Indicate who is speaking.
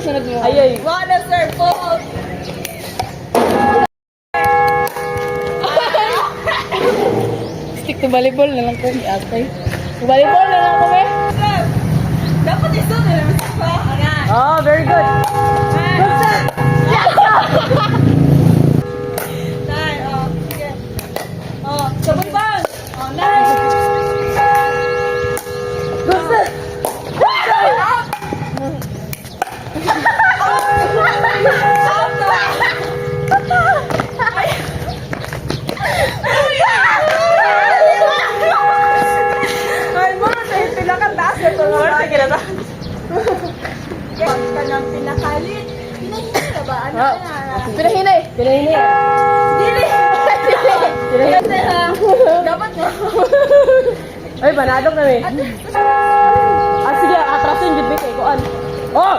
Speaker 1: sunod mo.
Speaker 2: Ay.
Speaker 3: Wala, sir. Fault.
Speaker 1: Stick to volleyball na lang kami, atay. Volleyball na lang kami.
Speaker 3: Sir, dapat iso na naman sa ayan.
Speaker 2: Oh, very good. Good set.
Speaker 3: Tay, oh, sige. Oh, sabon bang. Oh, nice.
Speaker 2: Good set.
Speaker 3: Ay, mo, tayo pinakataas na ito.
Speaker 2: Sige na.
Speaker 3: Pag ka ng pinakalit, pinahina na ba? Ano
Speaker 2: Ah.
Speaker 3: na?
Speaker 1: Pinahinay.
Speaker 2: Pinahini.
Speaker 3: Dili!
Speaker 2: Pinahini.
Speaker 3: Kasi ha, dapat nga.
Speaker 2: Ay, banadok na eh. Ah, sige, atrasin, gid kay kuan. Oh!